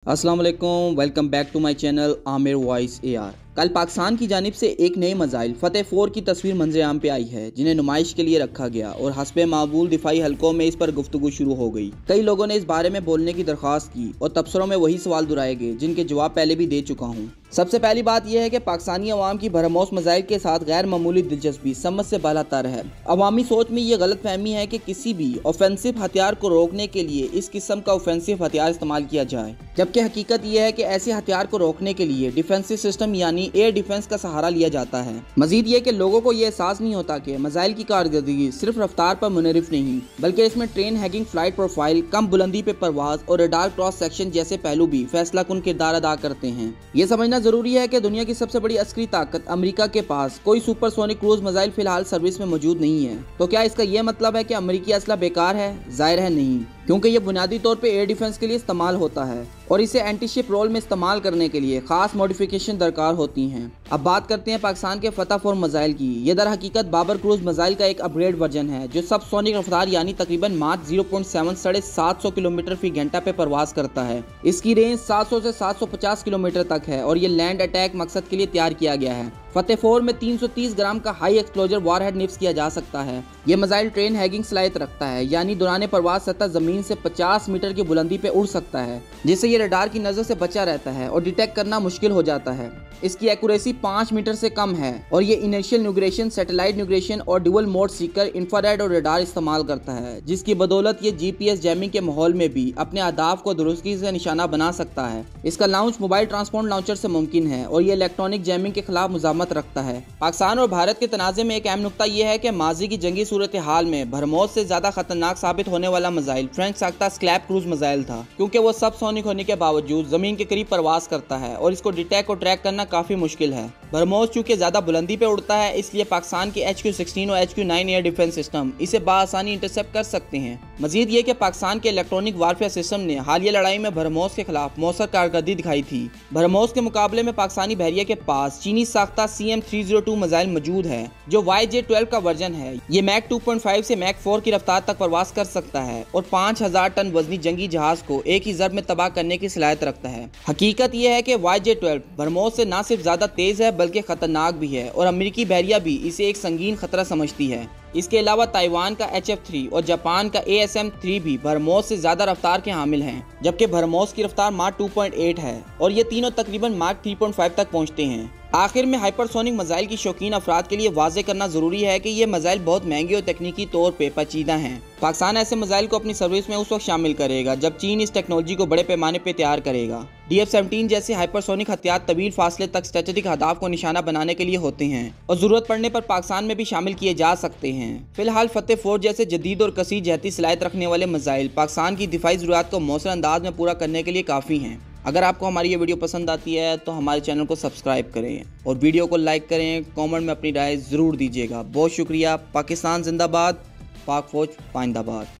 अस्सलाम वालेकुम, welcome back to my channel Aamir voice AR। कल पाकिस्तान की जानिब से एक नए मिसाइल फतेह 4 की तस्वीर मंजर आम पे आई है, जिन्हें नुमाइश के लिए रखा गया और हस्बे मामूल दिफाई हलकों में इस पर गुफ्तगू शुरू हो गई। कई लोगों ने इस बारे में बोलने की दरख्वास्त की और तबसरों में वही सवाल दुहराए गए जिनके जवाब पहले भी दे चुका हूँ। सबसे पहली बात यह है कि पाकिस्तानी अवाम की भरमौस मिसाइल के साथ गैर मामूली दिलचस्पी समझ से बालातर है। अवामी सोच में यह गलत फहमी है कि किसी भी ऑफेंसिव हथियार को रोकने के लिए इस किस्म का ऑफेंसिव हथियार इस्तेमाल किया जाए, जबकि हकीकत यह है कि ऐसे हथियार को रोकने के लिए डिफेंसिव सिस्टम यानी एयर डिफेंस का सहारा लिया जाता है। मजीद ये कि लोगों को यह एहसास नहीं होता कि मिसाइल की कारकर्दगी सिर्फ रफ्तार पर मुनरिफ नहीं, बल्कि इसमें ट्रेन हैगिंग, फ्लाइट प्रोफाइल, कम बुलंदी पे परवाज और रडार क्रॉस सेक्शन जैसे पहलू भी फैसला कुन किरदार अदा करते हैं। ये समझना जरूरी है कि दुनिया की सबसे बड़ी अस्करी ताकत अमेरिका के पास कोई सुपरसोनिक क्रूज मिसाइल फिलहाल सर्विस में मौजूद नहीं है। तो क्या इसका यह मतलब है कि अमेरिकी असला बेकार है? जाहिर है नहीं, क्योंकि यह बुनियादी तौर पे एयर डिफेंस के लिए इस्तेमाल होता है और इसे एंटी शिप रोल में इस्तेमाल करने के लिए खास मॉडिफिकेशन दरकार होती हैं। अब बात करते हैं पाकिस्तान के फतेह 4 मिसाइल की। यह दर हकीकत बाबर क्रूज मिसाइल का एक अपग्रेड वर्जन है जो सब सोनिक रफ्तार यानी तकरीबन मार्च 0.7 750 किलोमीटर फी घंटा पे परवाज करता है। इसकी रेंज 700 से 750 किलोमीटर तक है और ये लैंड अटैक मकसद के लिए तैयार किया गया है। फतेह 4 में 330 ग्राम का हाई एक्सप्लोजर वारहेड निफ्स किया जा सकता है। यह मिसाइल ट्रेन हैगिंग सलाहियत रखता है, यानी दौरान परवाज सतह जमीन से 50 मीटर की बुलंदी पे उड़ सकता है, जिससे यह रडार की नजर से बचा रहता है और डिटेक्ट करना मुश्किल हो जाता है। इसकी एक्यूरेसी 5 मीटर से कम है और ये इनिशियल न्यूग्रेशन, सैटेलाइट न्यूग्रेशन और डुअल मोड सीकर, इंफ्रारेड और रडार इस्तेमाल करता है, जिसकी बदौलत ये GPS जैमिंग के माहौल में भी अपने अहदाफ को दुरुस्ती से निशाना बना सकता है। इसका लॉन्च मोबाइल ट्रांसपोर्ट लॉन्चर से मुमकिन है और ये इलेक्ट्रॉनिक जैमिंग के खिलाफ मुजामत रखता है। पाकिस्तान और भारत के तनाज़े में एक अहम नुक्ता यह है कि माजी की जंगी सूरत हाल में भरमौस से ज्यादा खतरनाक साबित होने वाला मिसाइल फ्रेंच साख्ता स्लैब क्रूज मिसाइल था, क्योंकि वो सब सोनिक होने के बावजूद जमीन के करीब परवाज करता है और इसको डिटेक्ट और ट्रैक करना काफी मुश्किल है। भरमौस चूंकि ज्यादा बुलंदी पे उड़ता है, इसलिए पाकिस्तान के HQ-16 और HQ-9 एयर डिफेंस सिस्टम इसे बाआसानी इंटरसेप्ट कर सकते हैं। मजीद ये कि पाकिस्तान के इलेक्ट्रॉनिक वारफेयर सिस्टम ने हालिया लड़ाई में भरमौस के खिलाफ मौसर कारकर्दगी दिखाई थी। भरमौस के मुकाबले में पाकिस्तानी बहरिया के पास चीनी साख्ता CM-302 मिसाइल मौजूद है जो YJ-12 का वर्जन है। ये मैक 2.5 से मैक 4 की रफ्तार तक परवास कर सकता है और 5000 टन वजनी जंगी जहाज को एक ही ज़रब में तबाह करने की सलाहियत रखता है। हकीकत यह है कि YJ-12 भरमौस से न सिर्फ ज्यादा तेज है बल्कि खतरनाक भी है और अमेरिकी बहरिया भी इसे एक संगीन खतरा समझती है। इसके अलावा ताइवान का HF-3 और जापान का ASM-3 भी भरमौस से ज्यादा रफ्तार के हामिल हैं, जबकि भरमौस की रफ्तार मार्क 2.8 है और ये तीनों तकरीबन मार्क 3.5 तक पहुंचते हैं। आखिर में हाइपरसोनिक मिसाइल की शौकीन अफराद के लिए वाजे करना जरूरी है कि ये मिसाइल बहुत महंगे और तकनीकी तौर पे पेचीदा हैं। पाकिस्तान ऐसे मिसाइल को अपनी सर्विस में उस वक्त शामिल करेगा जब चीन इस टेक्नोलॉजी को बड़े पैमाने पे तैयार करेगा। DF-17 जैसे हाइपरसोनिक हथियार तवील फासले तक स्ट्रेटेजिक अहदाफ को निशाना बनाने के लिए होते हैं और जरूरत पड़ने पर पाकिस्तान में भी शामिल किए जा सकते हैं। फिलहाल फतेह 4 जैसे जदीद और कसीर जहती सलाहियत रखने वाले मिसाइल पाकिस्तान की दिफाई ज़रूरत को मौसर अंदाज में पूरा करने के लिए काफ़ी हैं। अगर आपको हमारी ये वीडियो पसंद आती है तो हमारे चैनल को सब्सक्राइब करें और वीडियो को लाइक करें, कमेंट में अपनी राय ज़रूर दीजिएगा। बहुत शुक्रिया। पाकिस्तान जिंदाबाद, पाक फौज पाइंदाबाद।